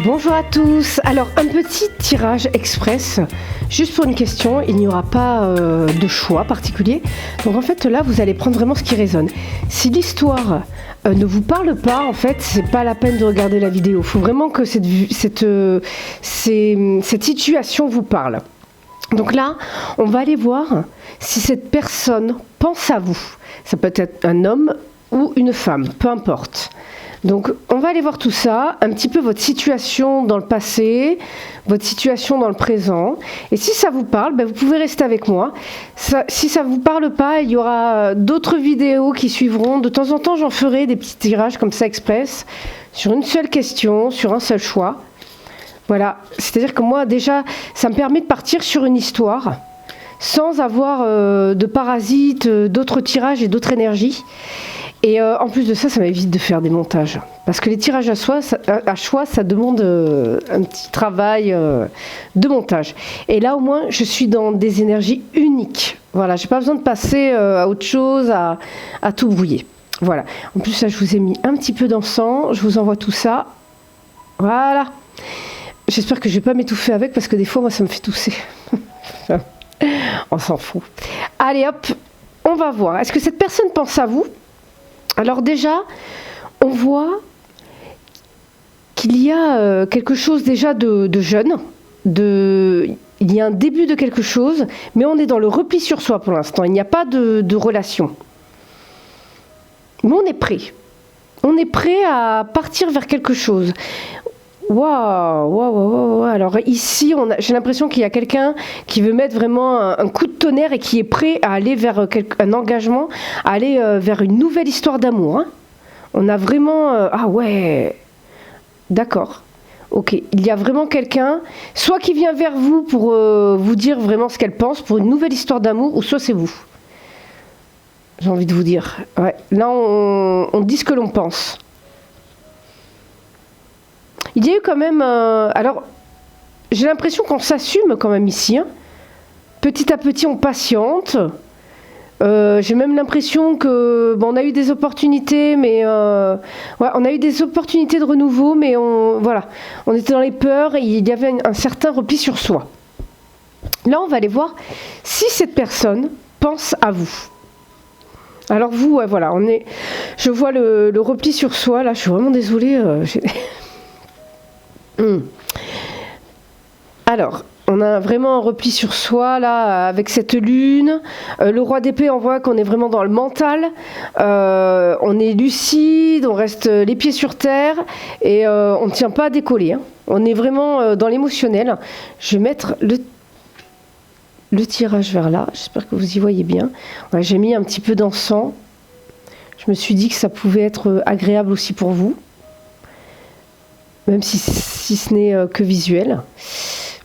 Bonjour à tous. Alors un petit tirage express, juste pour une question, il n'y aura pas de choix particulier. Donc en fait là vous allez prendre vraiment ce qui résonne. Si l'histoire ne vous parle pas, en fait c'est pas la peine de regarder la vidéo. Il faut vraiment que cette situation vous parle. Donc là on va aller voir si cette personne pense à vous. Ça peut être un homme ou une femme, peu importe. Donc on va aller voir tout ça, un petit peu votre situation dans le passé, votre situation dans le présent. Et si ça vous parle, vous pouvez rester avec moi. Si ça ne vous parle pas, il y aura d'autres vidéos qui suivront. De temps en temps, j'en ferai des petits tirages comme ça express, sur une seule question, sur un seul choix. Voilà, c'est-à-dire que moi déjà, ça me permet de partir sur une histoire, sans avoir de parasites, d'autres tirages et d'autres énergies. Et en plus de ça, ça m'évite de faire des montages. Parce que les tirages à choix, ça demande un petit travail de montage. Et là, au moins, je suis dans des énergies uniques. Voilà, j'ai pas besoin de passer à autre chose, à tout brouiller. Voilà. En plus, là, je vous ai mis un petit peu d'encens. Je vous envoie tout ça. Voilà. J'espère que je vais pas m'étouffer avec, parce que des fois, moi, ça me fait tousser. On s'en fout. Allez, hop, on va voir. Est-ce que cette personne pense à vous ? Alors déjà, on voit qu'il y a quelque chose déjà de jeune, il y a un début de quelque chose, mais on est dans le repli sur soi pour l'instant, il n'y a pas de relation. Mais on est prêt. On est prêt à partir vers quelque chose. Waouh. Alors ici, j'ai l'impression qu'il y a quelqu'un qui veut mettre vraiment un coup de tonnerre et qui est prêt à aller vers un engagement, à aller vers une nouvelle histoire d'amour. Hein. On a vraiment... ah ouais, d'accord. Ok, il y a vraiment quelqu'un, soit qui vient vers vous pour vous dire vraiment ce qu'elle pense, pour une nouvelle histoire d'amour, ou soit c'est vous. J'ai envie de vous dire. Ouais. Là, on dit ce que l'on pense. Il y a eu quand même... alors, j'ai l'impression qu'on s'assume quand même ici. Hein. Petit à petit, on patiente. J'ai même l'impression que... Bon, on a eu des opportunités, mais... ouais, on a eu des opportunités de renouveau, mais voilà, on était dans les peurs et il y avait un certain repli sur soi. Là, on va aller voir si cette personne pense à vous. Alors vous, ouais, voilà, je vois le repli sur soi. Là, je suis vraiment désolée. Alors, on a vraiment un repli sur soi, là, avec cette lune. Le roi d'épée, on voit qu'on est vraiment dans le mental. On est lucide, on reste les pieds sur terre et on ne tient pas à décoller. Hein. On est vraiment dans l'émotionnel. Je vais mettre le tirage vers là. J'espère que vous y voyez bien. Ouais, j'ai mis un petit peu d'encens. Je me suis dit que ça pouvait être agréable aussi pour vous. Même si ce n'est que visuel.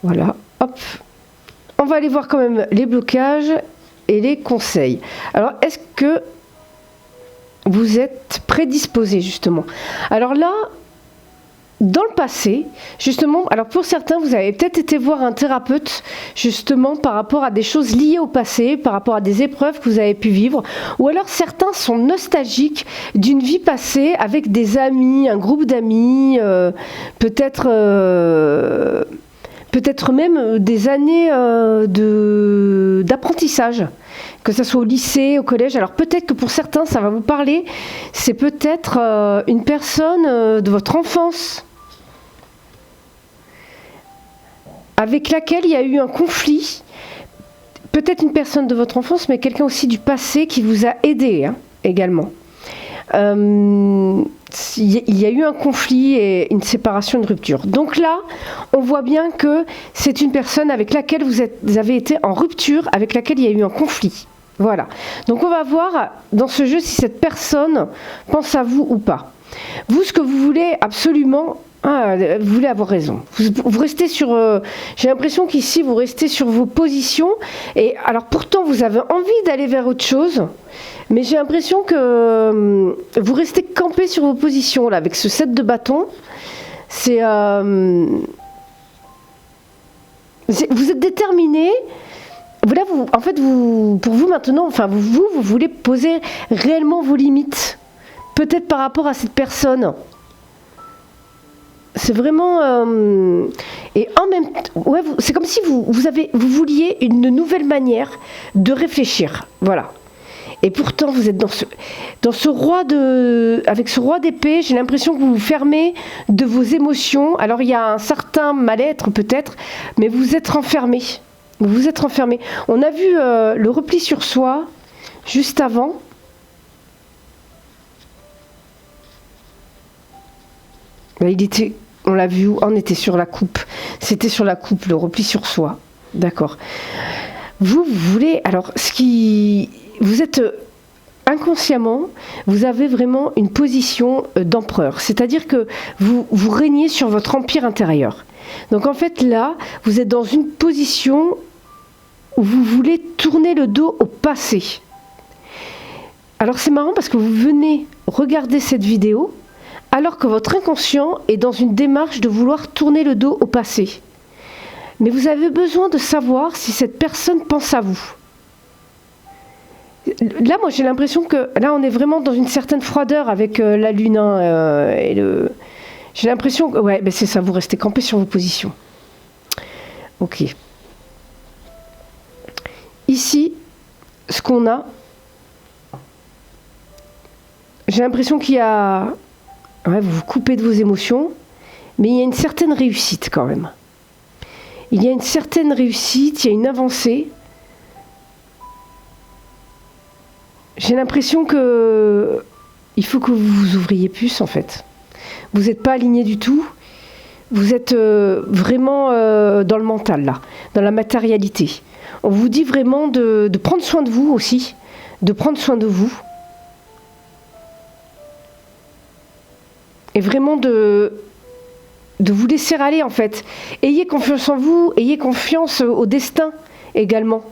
Voilà, hop. On va aller voir quand même les blocages et les conseils. Alors, est-ce que vous êtes prédisposé, justement ? Alors là, dans le passé, justement, alors pour certains, vous avez peut-être été voir un thérapeute, justement, par rapport à des choses liées au passé, par rapport à des épreuves que vous avez pu vivre, ou alors certains sont nostalgiques d'une vie passée avec des amis, un groupe d'amis, peut-être même des années d'apprentissage, que ce soit au lycée, au collège. Alors peut-être que pour certains, ça va vous parler, c'est peut-être une personne de votre enfance, avec laquelle il y a eu un conflit, peut-être une personne de votre enfance, mais quelqu'un aussi du passé qui vous a aidé hein, également. Il y a eu un conflit et une séparation, une rupture. Donc là, on voit bien que c'est une personne avec laquelle vous avez été en rupture, avec laquelle il y a eu un conflit. Voilà. Donc on va voir dans ce jeu si cette personne pense à vous ou pas. Vous, ce que vous voulez absolument... vous voulez avoir raison. Vous restez sur... j'ai l'impression qu'ici, vous restez sur vos positions. Et alors, pourtant, vous avez envie d'aller vers autre chose. Mais j'ai l'impression que vous restez campé sur vos positions, là, avec ce 7 de bâton. C'est... vous êtes déterminé. Là, en fait, pour vous, maintenant, enfin, vous voulez poser réellement vos limites. Peut-être par rapport à cette personne. c'est vraiment... et en même temps, ouais, c'est comme si vous vouliez une nouvelle manière de réfléchir. Voilà. Et pourtant, vous êtes dans ce roi avec ce roi d'épée, j'ai l'impression que vous vous fermez de vos émotions. Alors, il y a un certain mal-être peut-être, mais vous êtes renfermé. Vous vous êtes renfermé. On a vu le repli sur soi juste avant. On l'a vu, on était sur la coupe. C'était sur la coupe, le repli sur soi. D'accord. Vous voulez... Alors, vous êtes inconsciemment, vous avez vraiment une position d'empereur. C'est-à-dire que vous régnez sur votre empire intérieur. Donc, en fait, là, vous êtes dans une position où vous voulez tourner le dos au passé. Alors, c'est marrant parce que vous venez regarder cette vidéo alors que votre inconscient est dans une démarche de vouloir tourner le dos au passé. Mais vous avez besoin de savoir si cette personne pense à vous. Là, moi, j'ai l'impression que là, on est vraiment dans une certaine froideur avec la lune. J'ai l'impression que... Ouais, ben c'est ça, vous restez campé sur vos positions. Ok. Ici, ce qu'on a... J'ai l'impression qu'il y a... Ouais, vous vous coupez de vos émotions, mais il y a une certaine réussite quand même. Il y a une certaine réussite, il y a une avancée. J'ai l'impression que il faut que vous vous ouvriez plus en fait. Vous n'êtes pas aligné du tout. Vous êtes vraiment dans le mental là, dans la matérialité. On vous dit vraiment de prendre soin de vous aussi, de prendre soin de vous. Et vraiment de vous laisser aller en fait. Ayez confiance en vous, ayez confiance au destin également.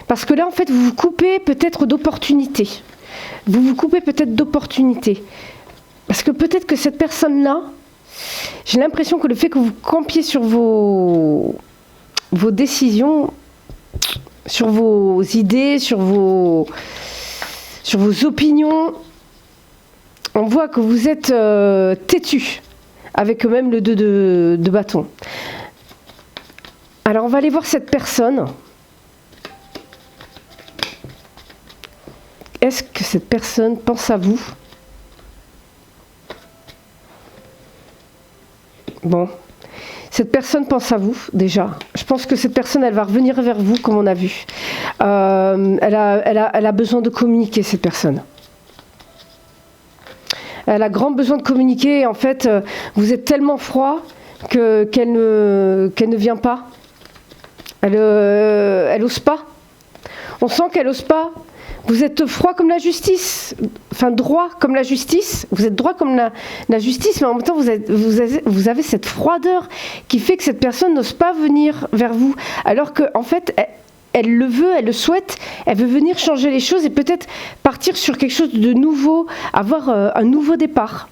Parce que là en fait vous vous coupez peut-être d'opportunités. Vous vous coupez peut-être d'opportunités. Parce que peut-être que cette personne-là, j'ai l'impression que le fait que vous campiez sur vos décisions, sur vos idées, sur vos opinions, on voit que vous êtes têtu, avec même le 2 de bâton. Alors on va aller voir cette personne. Est-ce que cette personne pense à vous ? Bon, cette personne pense à vous déjà. Je pense que cette personne, elle va revenir vers vous, comme on a vu. Elle a besoin de communiquer, cette personne. Elle a grand besoin de communiquer. En fait, vous êtes tellement froid qu'elle ne vient pas. Elle ose pas. On sent qu'elle ose pas. Vous êtes froid comme la justice, enfin droit comme la justice. Vous êtes droit comme la justice, mais en même temps, vous avez cette froideur qui fait que cette personne n'ose pas venir vers vous. Alors qu'en fait, elle le veut, elle le souhaite, elle veut venir changer les choses et peut-être partir sur quelque chose de nouveau, avoir un nouveau départ.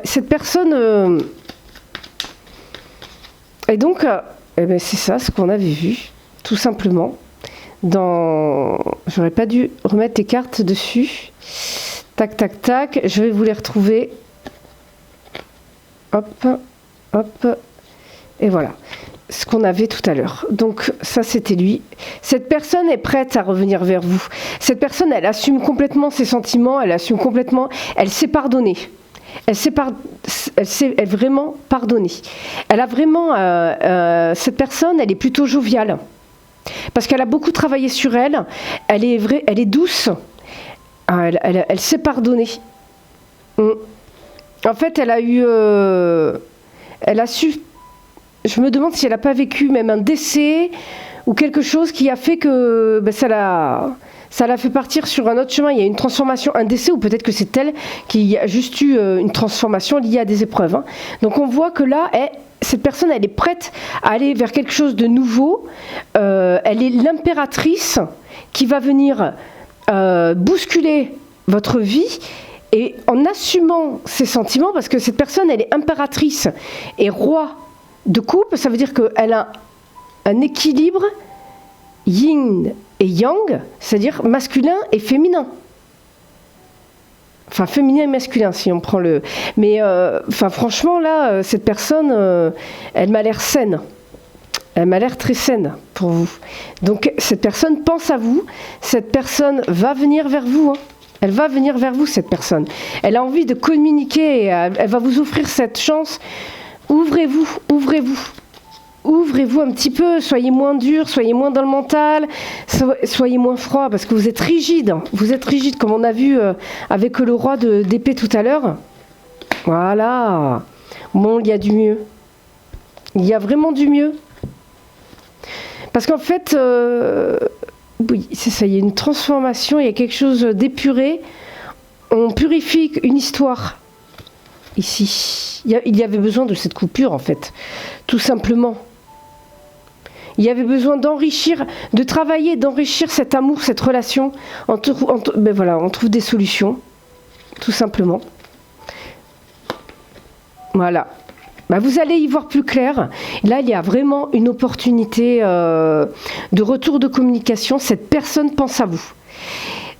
Cette personne... Et donc, c'est ça ce qu'on avait vu, tout simplement. J'aurais pas dû remettre les cartes dessus. Tac, tac, tac. Je vais vous les retrouver. Hop, hop. Et voilà. Ce qu'on avait tout à l'heure. Donc ça, c'était lui. Cette personne est prête à revenir vers vous. Cette personne, elle assume complètement ses sentiments. Elle assume complètement... Elle sait pardonner. Elle sait vraiment pardonner. Elle a vraiment... cette personne, elle est plutôt joviale. Parce qu'elle a beaucoup travaillé sur elle, elle est douce, elle sait pardonner. En fait, elle a su, je me demande si elle n'a pas vécu même un décès ou quelque chose qui a fait que ça l'a fait partir sur un autre chemin. Il y a une transformation, un décès, ou peut-être que c'est elle qui a juste eu une transformation liée à des épreuves. Hein. Donc on voit que là, cette personne, elle est prête à aller vers quelque chose de nouveau. Elle est l'impératrice qui va venir bousculer votre vie et en assumant ses sentiments, parce que cette personne, elle est impératrice et roi de coupe, ça veut dire qu'elle a un équilibre yin et yang, c'est-à-dire masculin et féminin. Enfin, féminin et masculin, si on prend le... Mais, enfin, franchement, là, cette personne, elle m'a l'air saine. Elle m'a l'air très saine pour vous. Donc, cette personne pense à vous. Cette personne va venir vers vous. Hein. Elle va venir vers vous, cette personne. Elle a envie de communiquer. Et elle va vous offrir cette chance. Ouvrez-vous, ouvrez-vous. Ouvrez-vous un petit peu, soyez moins dur, soyez moins dans le mental, soyez moins froid, parce que vous êtes rigide. Vous êtes rigide, comme on a vu avec le roi d'épée tout à l'heure. Voilà. Bon, il y a du mieux. Il y a vraiment du mieux. Parce qu'en fait, oui, c'est ça, il y a une transformation, il y a quelque chose d'épuré. On purifie une histoire. Ici. Il y avait besoin de cette coupure, en fait. Tout simplement. Il y avait besoin d'enrichir, de travailler, d'enrichir cet amour, cette relation. Ben voilà, on trouve des solutions, tout simplement. Voilà. Ben vous allez y voir plus clair. Là, il y a vraiment une opportunité de retour de communication. Cette personne pense à vous.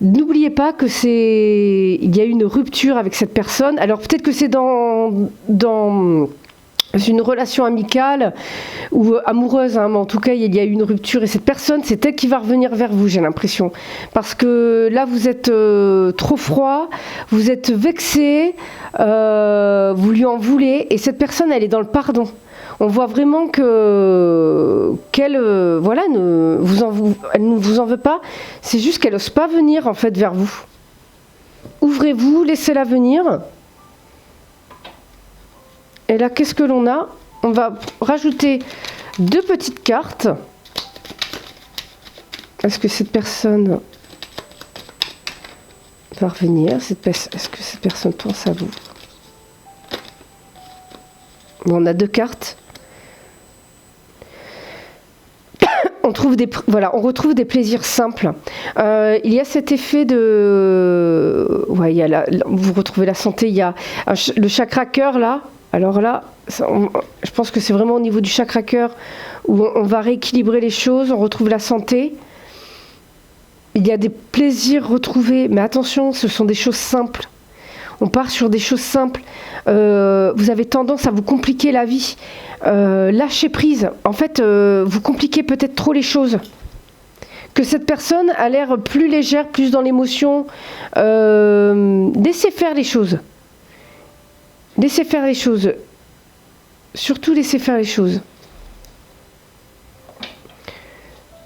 N'oubliez pas que il y a eu une rupture avec cette personne. Alors peut-être que c'est dans une relation amicale ou amoureuse, hein, mais en tout cas il y a eu une rupture et cette personne, c'est elle qui va revenir vers vous, j'ai l'impression, parce que là vous êtes trop froid, vous êtes vexé, vous lui en voulez et cette personne elle est dans le pardon. On voit vraiment qu'elle voilà, elle ne vous en veut pas, c'est juste qu'elle n'ose pas venir en fait vers vous. Ouvrez-vous, laissez-la venir. Et là, qu'est-ce que l'on a? On va rajouter 2 petites cartes. Est-ce que cette personne va revenir? Est-ce que cette personne pense à vous? Bon, on a 2 cartes. On retrouve des plaisirs simples. Il y a cet effet de... Ouais, vous retrouvez la santé, il y a le chakra cœur là. Alors là, je pense que c'est vraiment au niveau du chakra cœur où on va rééquilibrer les choses, on retrouve la santé. Il y a des plaisirs retrouvés, mais attention, ce sont des choses simples. On part sur des choses simples. Vous avez tendance à vous compliquer la vie. Lâchez prise. En fait, vous compliquez peut-être trop les choses. Que cette personne a l'air plus légère, plus dans l'émotion. Laissez faire les choses. Laissez faire les choses. Surtout laissez faire les choses.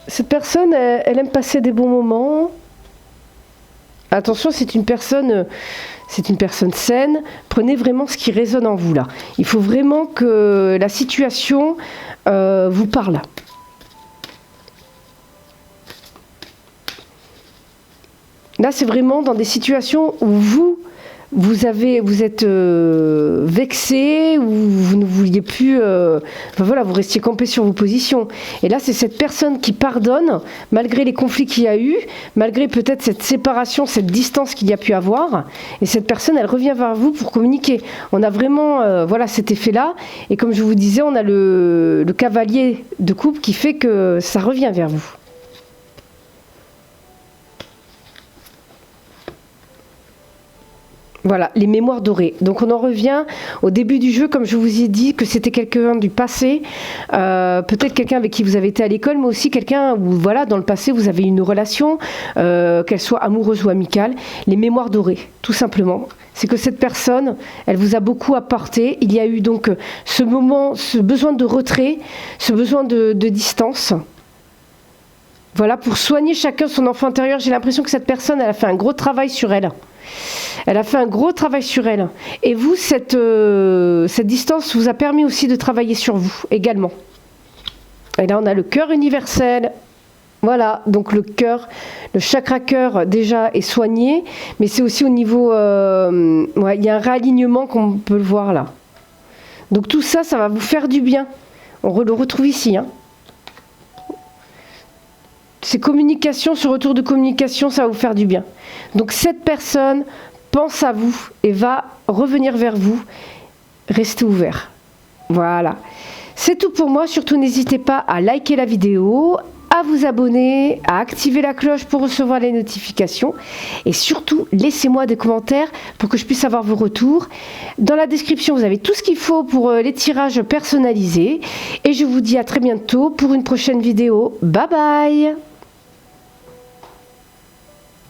Cette personne, elle aime passer des bons moments. Attention, c'est une personne saine. Prenez vraiment ce qui résonne en vous là. Il faut vraiment que la situation vous parle. Là, c'est vraiment dans des situations où vous êtes vexé, ou vous ne vouliez plus... enfin voilà, vous restiez campé sur vos positions. Et là, c'est cette personne qui pardonne, malgré les conflits qu'il y a eu, malgré peut-être cette séparation, cette distance qu'il y a pu avoir. Et cette personne, elle revient vers vous pour communiquer. On a vraiment voilà, cet effet-là. Et comme je vous disais, on a le cavalier de coupe qui fait que ça revient vers vous. Voilà, les mémoires dorées. Donc on en revient au début du jeu, comme je vous ai dit, que c'était quelqu'un du passé, peut-être quelqu'un avec qui vous avez été à l'école, mais aussi quelqu'un où, voilà, dans le passé, vous avez eu une relation, qu'elle soit amoureuse ou amicale. Les mémoires dorées, tout simplement. C'est que cette personne, elle vous a beaucoup apporté. Il y a eu donc ce moment, ce besoin de retrait, ce besoin de distance. Voilà, pour soigner chacun son enfant intérieur. J'ai l'impression que cette personne, elle a fait un gros travail sur elle. Elle a fait un gros travail sur elle. Et vous, cette distance vous a permis aussi de travailler sur vous également. Et là, on a le cœur universel. Voilà, donc le cœur, le chakra cœur déjà est soigné, mais c'est aussi au niveau... ouais, il y a un réalignement qu'on peut le voir là. Donc tout ça, ça va vous faire du bien. On le retrouve ici. Hein. Ces communications, ce retour de communication, ça va vous faire du bien. Donc cette personne pense à vous et va revenir vers vous. Restez ouvert. Voilà. C'est tout pour moi. Surtout, n'hésitez pas à liker la vidéo, à vous abonner, à activer la cloche pour recevoir les notifications. Et surtout, laissez-moi des commentaires pour que je puisse avoir vos retours. Dans la description, vous avez tout ce qu'il faut pour les tirages personnalisés. Et je vous dis à très bientôt pour une prochaine vidéo. Bye bye!